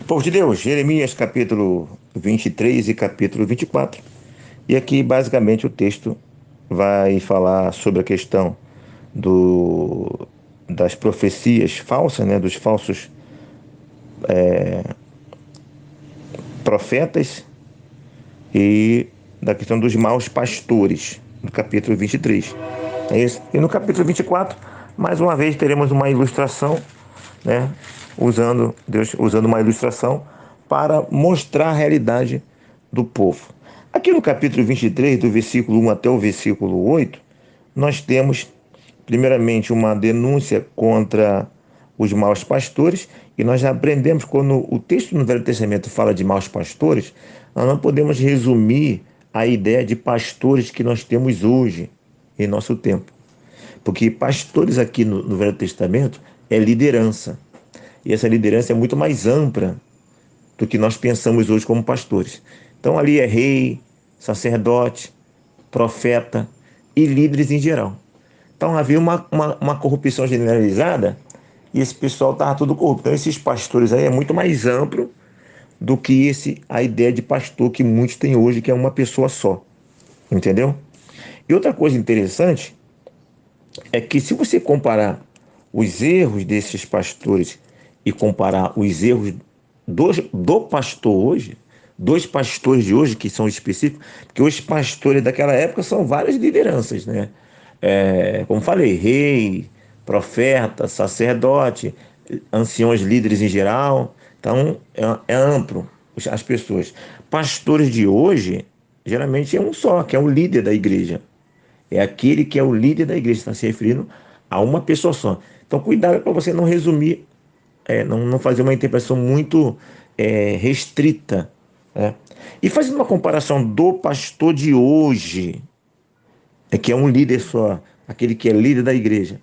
Povo de Deus, Jeremias capítulo 23 e capítulo 24. E aqui basicamente o texto vai falar sobre a questão do, das profecias falsas, né, dos falsos profetas e da questão dos maus pastores, no capítulo 23. É isso. E no capítulo 24, mais uma vez teremos uma ilustração, né, Deus usando uma ilustração para mostrar a realidade do povo. Aqui no capítulo 23, do versículo 1 até o versículo 8, nós temos primeiramente uma denúncia contra os maus pastores, e nós já aprendemos quando o texto no Velho Testamento fala de maus pastores, nós não podemos resumir a ideia de pastores que nós temos hoje em nosso tempo. Porque pastores aqui no Velho Testamento é liderança. E essa liderança é muito mais ampla do que nós pensamos hoje como pastores. Então ali é rei, sacerdote, profeta e líderes em geral. Então havia uma corrupção generalizada e esse pessoal estava tudo corrupto. Então esses pastores aí é muito mais amplo do que a ideia de pastor que muitos têm hoje, que é uma pessoa só. Entendeu? E outra coisa interessante é que se você comparar os erros desses pastores e comparar os erros do pastor hoje, dos pastores de hoje, que são específicos, porque os pastores daquela época são várias lideranças, né? Como falei, rei, profeta, sacerdote, anciões líderes em geral. Então, é amplo as pessoas. Pastores de hoje, geralmente é um só, que é o líder da igreja. É aquele que é o líder da igreja, está se referindo a uma pessoa só. Então, cuidado para você não resumir, não fazer uma interpretação muito restrita. Né? E fazendo uma comparação do pastor de hoje, que é um líder só, aquele que é líder da igreja,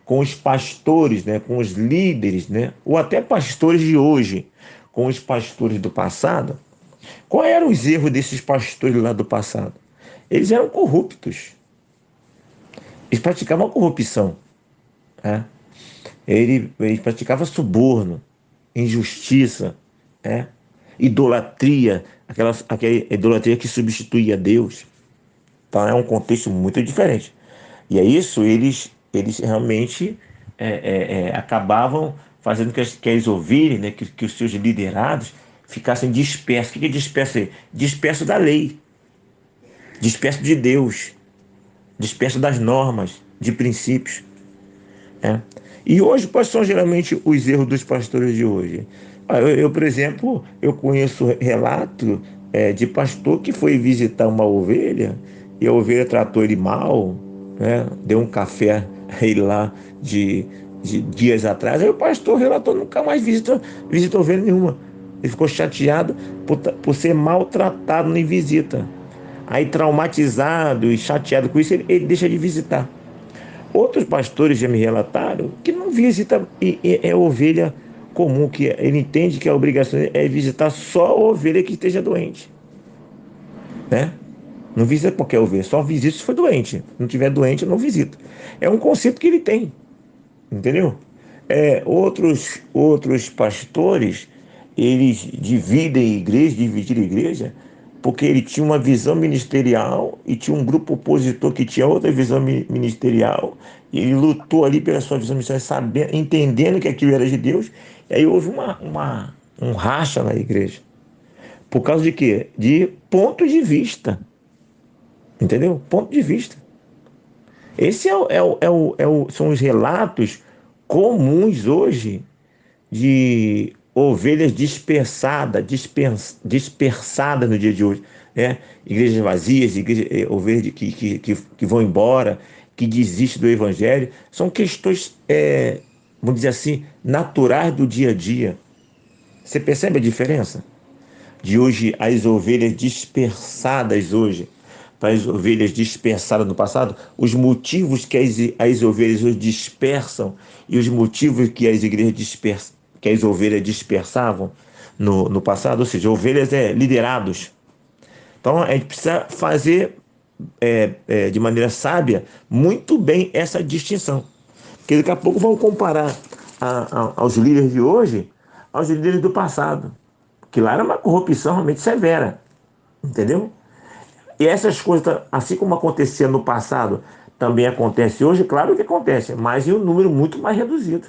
com os pastores, né, com os líderes, né, ou até pastores de hoje, com os pastores do passado, quais eram os erros desses pastores lá do passado? Eles eram corruptos, eles praticavam corrupção. Né? Ele praticava suborno, injustiça, né? Idolatria, aquela idolatria que substituía Deus. Então é um contexto muito diferente. E é isso, eles realmente acabavam fazendo que as ovelhas, né, que os seus liderados ficassem dispersos. O que é disperso aí? Disperso da lei, disperso de Deus, disperso das normas, de princípios. Né? E hoje, quais são geralmente os erros dos pastores de hoje? Por exemplo, eu conheço relato de pastor que foi visitar uma ovelha e a ovelha tratou ele mal, né? Deu um café a ele lá de dias atrás. Aí o pastor relatou, nunca mais visita ovelha nenhuma. Ele ficou chateado por ser maltratado em visita. Aí, traumatizado e chateado com isso, ele deixa de visitar. Outros pastores já me relataram que não visita ovelha comum, que ele entende que a obrigação é visitar só a ovelha que esteja doente, né? Não visita qualquer ovelha, só visita se for doente. Se não tiver doente, não visita. É um conceito que ele tem, entendeu? Outros pastores, eles dividiram a igreja, porque ele tinha uma visão ministerial e tinha um grupo opositor que tinha outra visão ministerial, e ele lutou ali pela sua visão ministerial, sabendo, entendendo que aquilo era de Deus, e aí houve um racha na igreja. Por causa de quê? De ponto de vista, entendeu? Ponto de vista. Esse são os relatos comuns hoje de ovelhas dispersadas no dia de hoje. Né? Igrejas vazias, ovelhas que vão embora, que desistem do evangelho. São questões, vamos dizer assim, naturais do dia a dia. Você percebe a diferença? De hoje, as ovelhas dispersadas hoje, para as ovelhas dispersadas no passado, os motivos que as ovelhas hoje dispersam e os motivos que as igrejas que as ovelhas dispersavam no passado, ou seja, ovelhas liderados. Então a gente precisa fazer de maneira sábia muito bem essa distinção. Porque daqui a pouco vão comparar aos líderes de hoje aos líderes do passado. Que lá era uma corrupção realmente severa, entendeu? E essas coisas, assim como acontecia no passado, também acontece hoje, claro que acontece, mas em um número muito mais reduzido.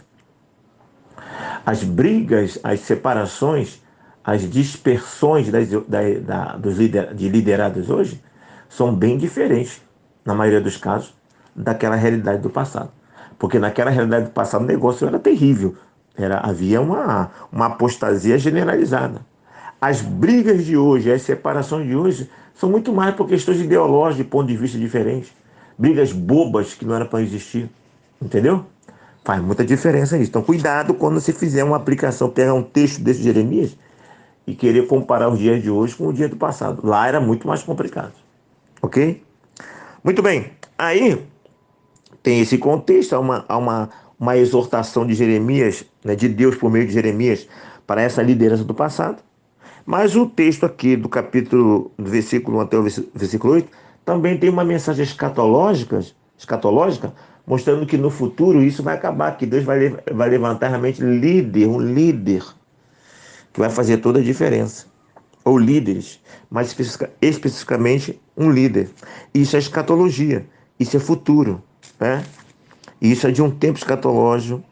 As brigas, as separações, as dispersões de liderados hoje são bem diferentes, na maioria dos casos, daquela realidade do passado. Porque naquela realidade do passado o negócio era terrível. Havia uma apostasia generalizada. As brigas de hoje, as separações de hoje, são muito mais por questões ideológicas, de ponto de vista diferentes. Brigas bobas que não eram para existir. Entendeu? Faz muita diferença isso. Então, cuidado quando você fizer uma aplicação, pegar um texto desse de Jeremias e querer comparar os dias de hoje com o dia do passado. Lá era muito mais complicado. Ok? Muito bem. Aí tem esse contexto, há uma exortação de Jeremias, né, de Deus por meio de Jeremias, para essa liderança do passado. Mas o texto aqui do capítulo, do versículo 1 até o versículo 8, também tem uma mensagem escatológica, mostrando que no futuro isso vai acabar, que Deus vai levantar realmente um líder, que vai fazer toda a diferença. Ou líderes, mas especificamente um líder. Isso é escatologia, isso é futuro, né? Isso é de um tempo escatológico,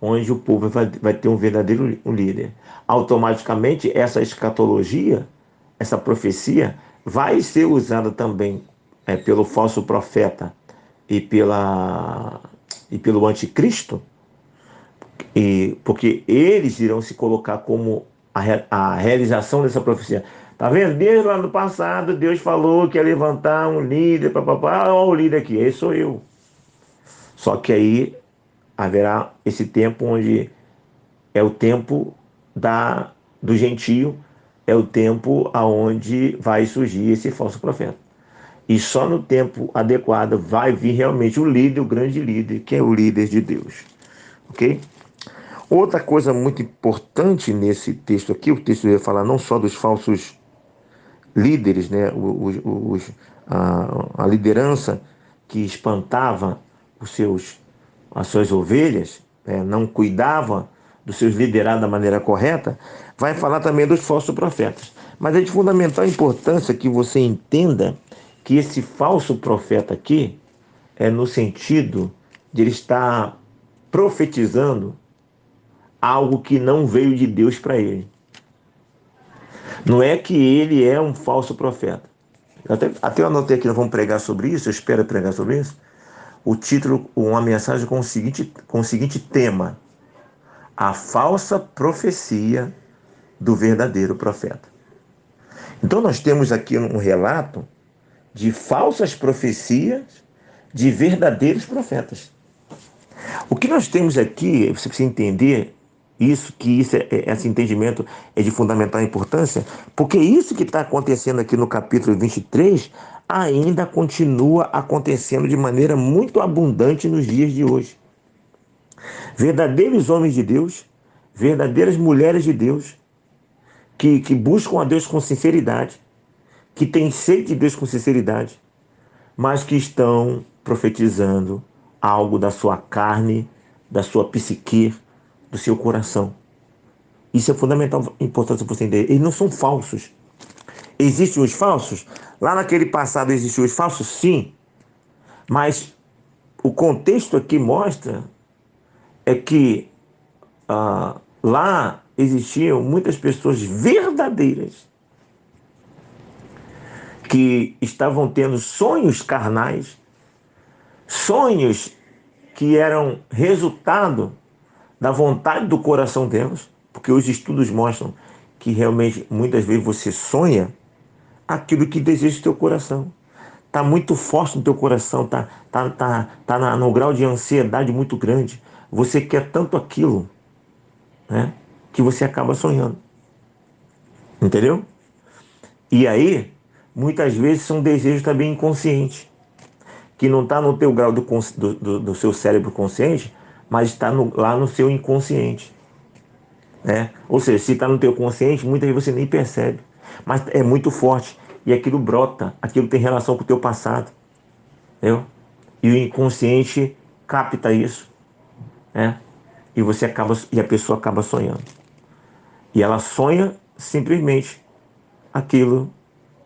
onde o povo vai ter um verdadeiro líder. Automaticamente, essa escatologia, essa profecia, vai ser usada também pelo falso profeta e, e pelo anticristo, porque eles irão se colocar como a realização dessa profecia. Tá vendo? Desde lá no passado, Deus falou que ia levantar um líder, papapá. Olha o líder aqui, esse sou eu. Só que aí haverá esse tempo onde é o tempo do gentio, é o tempo aonde vai surgir esse falso profeta. E só no tempo adequado vai vir realmente o líder, o grande líder, que é o líder de Deus. Ok? Outra coisa muito importante nesse texto aqui, o texto vai falar não só dos falsos líderes, né, a liderança que espantava as suas ovelhas, né, não cuidava dos seus liderados da maneira correta, vai falar também dos falsos profetas. Mas é de fundamental importância que você entenda que esse falso profeta aqui é no sentido de ele estar profetizando algo que não veio de Deus para ele. Não é que ele é um falso profeta. Até eu anotei aqui, nós vamos pregar sobre isso, eu espero pregar sobre isso. O título, uma mensagem com o seguinte tema: a falsa profecia do verdadeiro profeta. Então nós temos aqui um relato de falsas profecias de verdadeiros profetas. O que nós temos aqui, você precisa entender isso, que esse entendimento é de fundamental importância, porque isso que está acontecendo aqui no capítulo 23 ainda continua acontecendo de maneira muito abundante nos dias de hoje. Verdadeiros homens de Deus, verdadeiras mulheres de Deus, que buscam a Deus com sinceridade, que têm sede de Deus com sinceridade, mas que estão profetizando algo da sua carne, da sua psique, do seu coração. Isso é fundamental, importante para você entender. Eles não são falsos. Existem os falsos? Lá naquele passado existiam os falsos? Sim. Mas o contexto aqui mostra é que lá existiam muitas pessoas verdadeiras que estavam tendo sonhos carnais, sonhos que eram resultado da vontade do coração delas, porque os estudos mostram que realmente muitas vezes você sonha aquilo que deseja o teu coração. Está muito forte no teu coração, tá no grau de ansiedade muito grande. Você quer tanto aquilo, né, que você acaba sonhando. Entendeu? E aí, muitas vezes são desejos também inconscientes, que não está no teu grau do seu cérebro consciente, mas está lá no seu inconsciente. Né? Ou seja, se está no teu consciente, muitas vezes você nem percebe. Mas é muito forte. E aquilo brota, aquilo tem relação com o teu passado. Entendeu? E o inconsciente capta isso. Né? E a pessoa acaba sonhando. E ela sonha simplesmente aquilo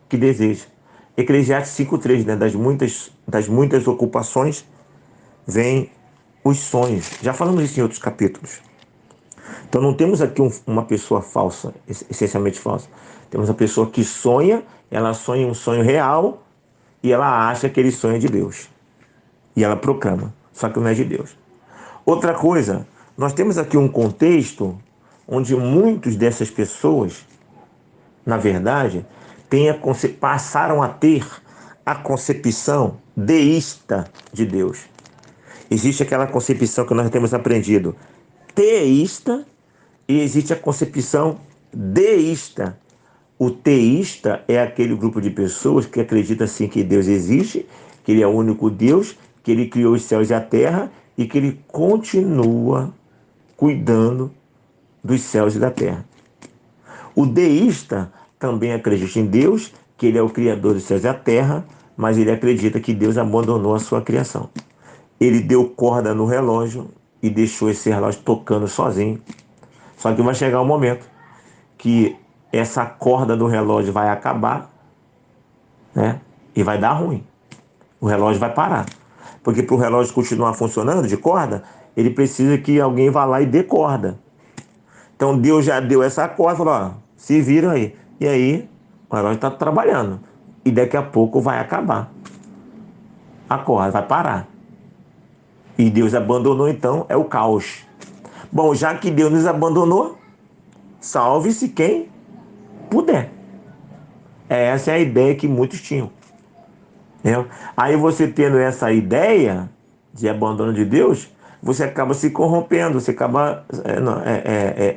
que deseja. Eclesiastes 5:3, né? Das muitas ocupações vêm os sonhos. Já falamos isso em outros capítulos. Então não temos aqui uma pessoa falsa, essencialmente falsa. Temos a pessoa que sonha, ela sonha um sonho real e ela acha que aquele sonho é de Deus. E ela proclama, só que não é de Deus. Outra coisa, nós temos aqui um contexto onde muitas dessas pessoas, na verdade, passaram a ter a concepção deísta de Deus. Existe aquela concepção que nós temos aprendido teísta e existe a concepção deísta. O teísta é aquele grupo de pessoas que acredita assim que Deus existe, que Ele é o único Deus, que Ele criou os céus e a terra e que Ele continua cuidando dos céus e da terra. O deísta também acredita em Deus, que Ele é o criador dos céus e da terra, mas ele acredita que Deus abandonou a sua criação. Ele deu corda no relógio e deixou esse relógio tocando sozinho. Só que vai chegar um momento que essa corda do relógio vai acabar, né? E vai dar ruim. O relógio vai parar. Porque para o relógio continuar funcionando de corda, ele precisa que alguém vá lá e dê corda. Então Deus já deu essa corda, falou, ó, se viram aí. E aí o relógio está trabalhando. E daqui a pouco vai acabar. A corda vai parar. E Deus abandonou, então é o caos. Bom, já que Deus nos abandonou, salve-se quem puder. Essa é a ideia que muitos tinham. Entendeu? Aí você tendo essa ideia de abandono de Deus, você acaba se corrompendo, você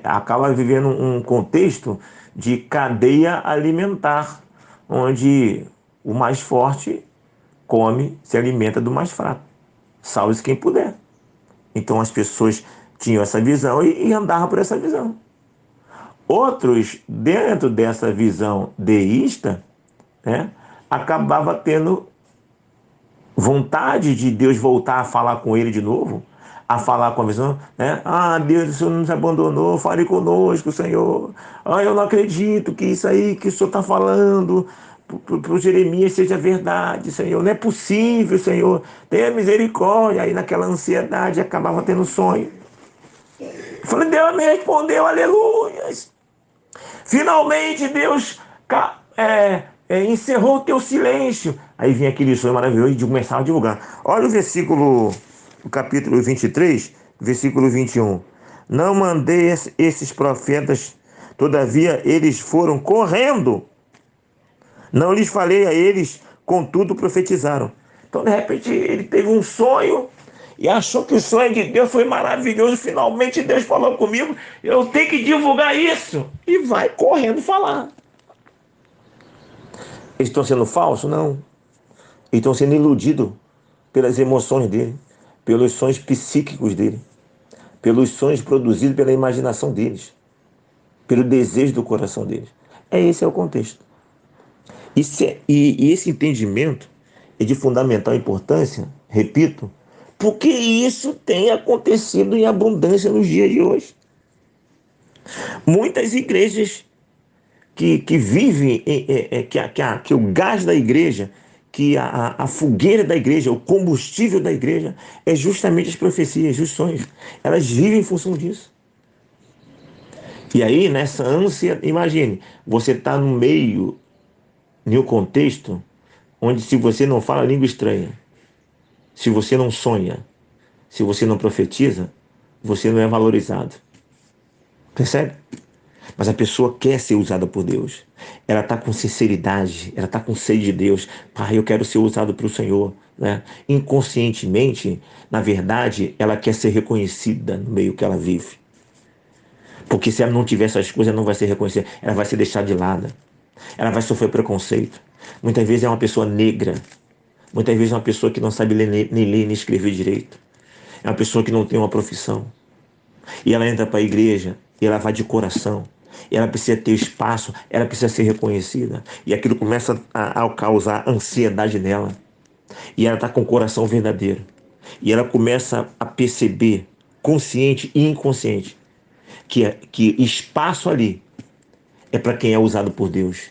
acaba vivendo um contexto de cadeia alimentar, onde o mais forte come, se alimenta do mais fraco. Salve-se quem puder. Então as pessoas tinham essa visão e andavam por essa visão. Outros, dentro dessa visão deísta, né, acabava tendo vontade de Deus voltar a falar com ele de novo, a falar com a visão, né? Ah, Deus, o Senhor nos abandonou, fale conosco, Senhor. Ah, eu não acredito que isso aí que o Senhor está falando para o Jeremias seja verdade, Senhor. Não é possível, Senhor. Tenha misericórdia. Aí naquela ansiedade acabava tendo sonho. Eu falei, Deus me respondeu, aleluia. Finalmente Deus encerrou o teu silêncio. Aí vinha aquele sonho maravilhoso e começava a divulgar. Olha o capítulo 23, versículo 21. Não mandei esses profetas, todavia eles foram correndo. Não lhes falei a eles, contudo profetizaram. Então, de repente, ele teve um sonho e achou que o sonho de Deus foi maravilhoso. Finalmente Deus falou comigo, eu tenho que divulgar isso. E vai correndo falar. Eles estão sendo falsos? Não. Eles estão sendo iludidos pelas emoções dele, pelos sonhos psíquicos dele, pelos sonhos produzidos pela imaginação deles, pelo desejo do coração deles. Esse é o contexto. E esse entendimento é de fundamental importância, repito, porque isso tem acontecido em abundância nos dias de hoje. Muitas igrejas que vivem, que o gás da igreja, que a fogueira da igreja, o combustível da igreja, é justamente as profecias, os sonhos. Elas vivem em função disso. E aí, nessa ânsia, imagine, você está no meio, em um contexto, onde se você não fala língua estranha, se você não sonha, se você não profetiza, você não é valorizado. Percebe? Mas a pessoa quer ser usada por Deus. Ela está com sinceridade, ela está com sede de Deus. Pai, eu quero ser usado pelo Senhor. Né? Inconscientemente, na verdade, ela quer ser reconhecida no meio que ela vive. Porque se ela não tiver essas coisas, ela não vai ser reconhecida. Ela vai ser deixada de lado. Ela vai sofrer preconceito. Muitas vezes é uma pessoa negra. Muitas vezes é uma pessoa que não sabe nem ler nem escrever direito. É uma pessoa que não tem uma profissão. E ela entra para a igreja e ela vai de coração. E ela precisa ter espaço, ela precisa ser reconhecida. E aquilo começa a causar ansiedade nela. E ela está com o coração verdadeiro. E ela começa a perceber, consciente e inconsciente, que espaço ali é para quem é usado por Deus.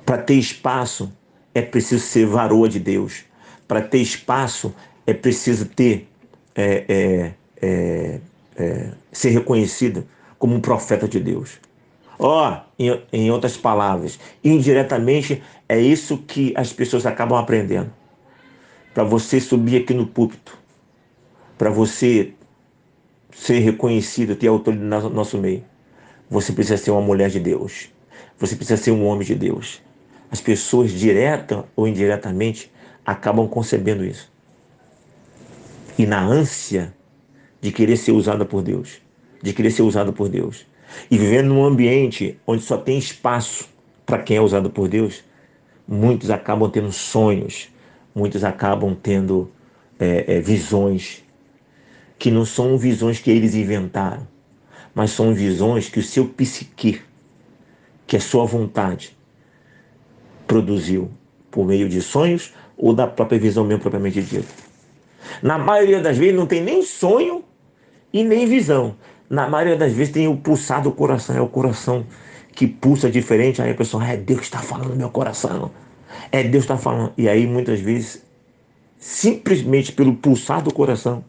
Para ter espaço, é preciso ser varoa de Deus. Para ter espaço, é preciso ter ser reconhecido como um profeta de Deus. Em outras palavras, indiretamente é isso que as pessoas acabam aprendendo. Para você subir aqui no púlpito, para você ser reconhecido, ter autoridade no nosso meio, você precisa ser uma mulher de Deus. Você precisa ser um homem de Deus. As pessoas, direta ou indiretamente, acabam concebendo isso. E na ânsia de querer ser usada por Deus, de querer ser usado por Deus, e vivendo num ambiente onde só tem espaço para quem é usado por Deus, muitos acabam tendo sonhos, muitos acabam tendo visões, que não são visões que eles inventaram, mas são visões que o seu psique, que é sua vontade, produziu por meio de sonhos ou da própria visão mesmo propriamente dita. Na maioria das vezes não tem nem sonho e nem visão. Na maioria das vezes tem o pulsar do coração, é o coração que pulsa diferente, aí a pessoa, é Deus que está falando no meu coração, é Deus que está falando. E aí muitas vezes, simplesmente pelo pulsar do coração,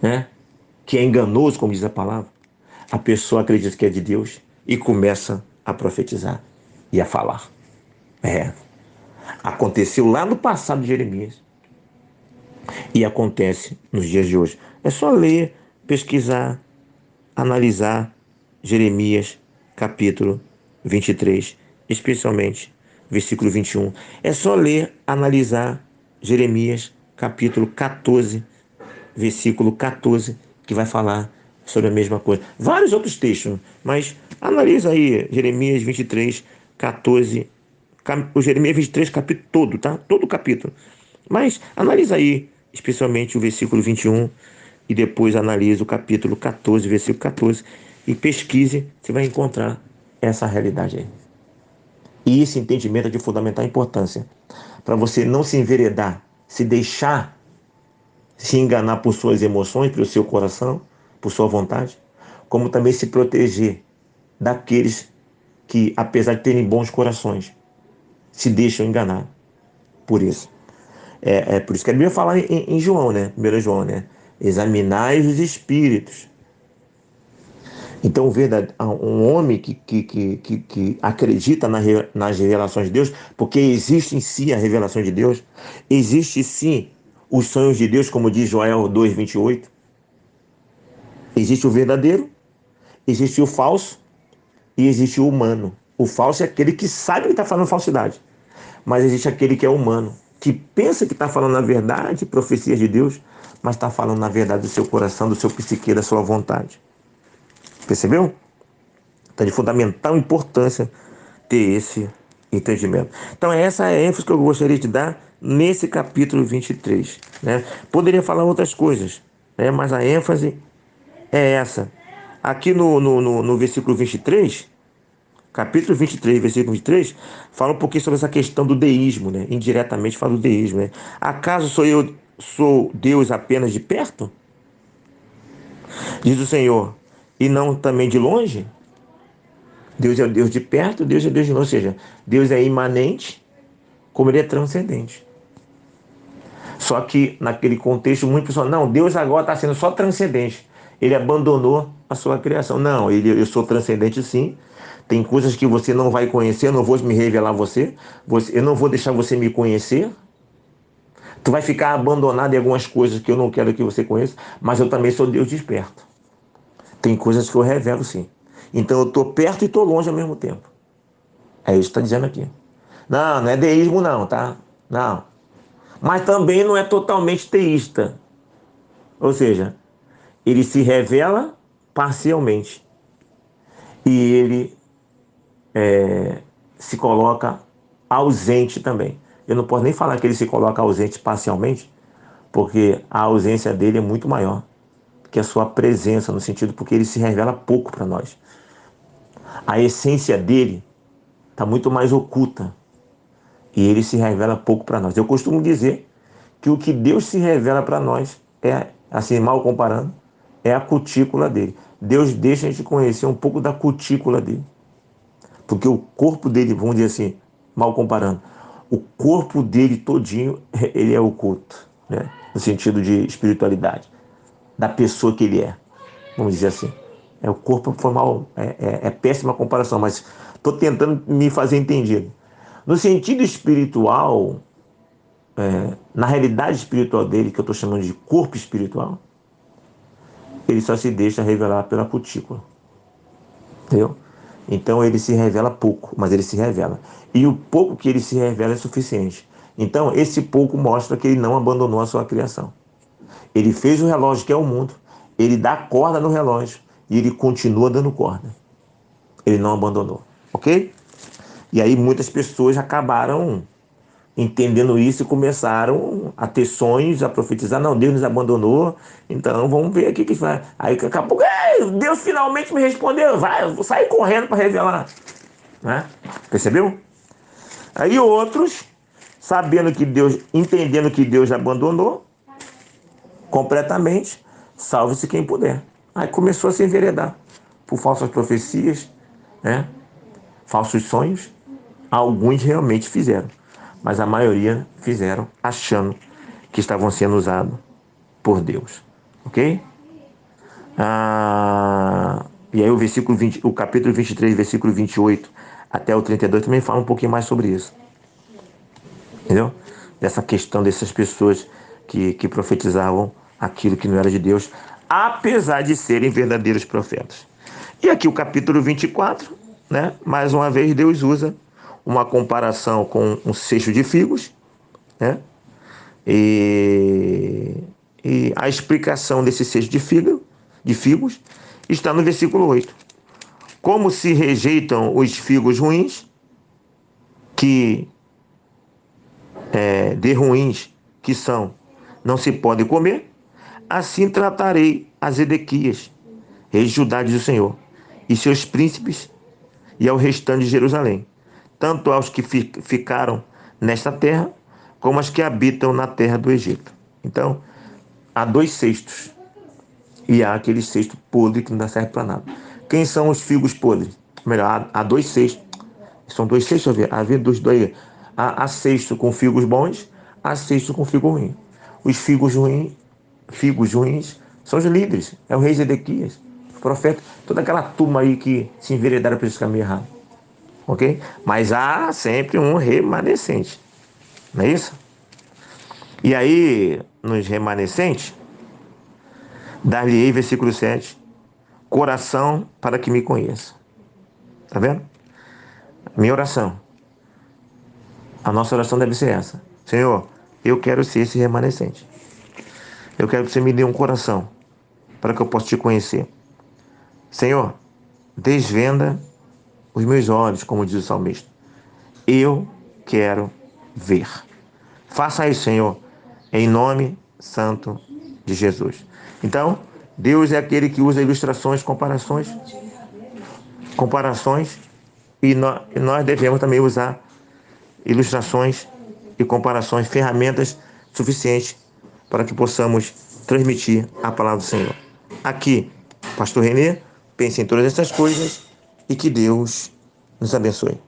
né, que é enganoso, como diz a palavra, a pessoa acredita que é de Deus e começa a profetizar e a falar. Aconteceu lá no passado de Jeremias e acontece nos dias de hoje. É só ler, pesquisar, analisar Jeremias capítulo 23, especialmente versículo 21. É só ler, analisar Jeremias capítulo 14, versículo 14, que vai falar sobre a mesma coisa. Vários outros textos, mas analisa aí Jeremias 23, 14, o Jeremias 23, capítulo todo, tá? Todo o capítulo. Mas analisa aí, especialmente o versículo 21, e depois analisa o capítulo 14, versículo 14, e pesquise, você vai encontrar essa realidade aí. E esse entendimento é de fundamental importância, para você não se enveredar, se deixar se enganar por suas emoções, pelo seu coração, por sua vontade, como também se proteger daqueles que, apesar de terem bons corações, se deixam enganar por isso. É por isso que a Bíblia fala em João, né? 1 João, né? Examinai os espíritos. Então, um homem que acredita nas revelações de Deus, porque existe em si a revelação de Deus, existe sim os sonhos de Deus, como diz Joel 2:28. Existe o verdadeiro, existe o falso e existe o humano. O falso é aquele que sabe que está falando falsidade, mas existe aquele que é humano, que pensa que está falando a verdade, profecias de Deus, mas está falando na verdade do seu coração, do seu psique, da sua vontade. Percebeu? Então, de fundamental importância ter esse entendimento. Então, essa é a ênfase que eu gostaria de dar nesse capítulo 23. Né? Poderia falar outras coisas, né? Mas a ênfase é essa. Aqui no versículo 23, capítulo 23, versículo 23, fala um pouquinho sobre essa questão do deísmo, né? Indiretamente fala do deísmo, né? Acaso sou Deus apenas de perto? Diz o Senhor, e não também de longe? Deus é Deus de perto, Deus é Deus de longe, ou seja, Deus é imanente, como ele é transcendente. Só que naquele contexto, muitas pessoas, não, Deus agora está sendo só transcendente. Ele abandonou a sua criação. Não, eu sou transcendente sim. Tem coisas que você não vai conhecer, eu não vou me revelar a você, eu não vou deixar você me conhecer. Tu vai ficar abandonado em algumas coisas que eu não quero que você conheça, mas eu também sou Deus desperto. Tem coisas que eu revelo sim. Então eu estou perto e estou longe ao mesmo tempo. É isso que está dizendo aqui. Não, não é deísmo não, tá? Não. Mas também não é totalmente teísta. Ou seja, ele se revela parcialmente. E ele se coloca ausente também. Eu não posso nem falar que ele se coloca ausente parcialmente, porque a ausência dele é muito maior que a sua presença, no sentido porque ele se revela pouco para nós. A essência dele está muito mais oculta e ele se revela pouco para nós. Eu costumo dizer que o que Deus se revela para nós é, assim, mal comparando, é a cutícula dele. Deus deixa a gente conhecer um pouco da cutícula dele. Porque o corpo dele, vamos dizer assim, mal comparando, o corpo dele todinho, ele é oculto, né? No sentido de espiritualidade, da pessoa que ele é, vamos dizer assim. O corpo foi mal, é péssima comparação, mas estou tentando me fazer entendido. No sentido espiritual, na realidade espiritual dele, que eu estou chamando de corpo espiritual, ele só se deixa revelar pela cutícula. Entendeu? Então ele se revela pouco, mas ele se revela. E o pouco que ele se revela é suficiente. Então esse pouco mostra que ele não abandonou a sua criação. Ele fez o relógio, que é o mundo, ele dá corda no relógio e ele continua dando corda. Ele não abandonou, ok? E aí muitas pessoas acabaram entendendo isso e começaram a ter sonhos, a profetizar. Não, Deus nos abandonou, então vamos ver aqui o que vai. Aí daqui a pouco, Deus finalmente me respondeu, vai, eu vou sair correndo para revelar, né? Percebeu? Aí outros, sabendo que Deus, entendendo que Deus abandonou completamente, salve-se quem puder. Aí começou a se enveredar por falsas profecias, né? Falsos sonhos. Alguns realmente fizeram, mas a maioria fizeram achando que estavam sendo usados por Deus, ok? E aí o capítulo 23, versículo 28 até o 32 também fala um pouquinho mais sobre isso, entendeu? Dessa questão dessas pessoas que profetizavam aquilo que não era de Deus, apesar de serem verdadeiros profetas. E aqui o capítulo 24, né? Mais uma vez Deus usa uma comparação com um cesto de figos, né? E, e a explicação desse cesto de figos está no versículo 8. Como se rejeitam os figos ruins, que de ruins que são, não se pode comer, assim tratarei as Edequias, reis de Judá, diz o Senhor, e seus príncipes, e ao restante de Jerusalém, tanto aos que ficaram nesta terra, como aos que habitam na terra do Egito. Então, há dois cestos, e há aquele cesto podre que não serve para nada. Quem são os figos podres? Melhor, há dois cestos. São dois cestos, havia dois. Há cesto com figos bons, há cesto com figo ruim. Os figos ruins, são os líderes, é o rei Zedequias, o profeta, toda aquela turma aí que se enveredaram por esse caminho errado. Ok? Mas há sempre um remanescente, não é isso? E aí, nos remanescentes, dar-lhe-ei, versículo 7, coração para que me conheça. Tá vendo? Minha oração. A nossa oração deve ser essa. Senhor, eu quero ser esse remanescente. Eu quero que você me dê um coração para que eu possa te conhecer. Senhor, desvenda os meus olhos, como diz o salmista. Eu quero ver. Faça isso, Senhor, em nome santo de Jesus. Então, Deus é aquele que usa ilustrações, comparações, e nós devemos também usar ilustrações e comparações, ferramentas suficientes para que possamos transmitir a palavra do Senhor. Aqui, Pastor Renê, pense em todas essas coisas e que Deus nos abençoe.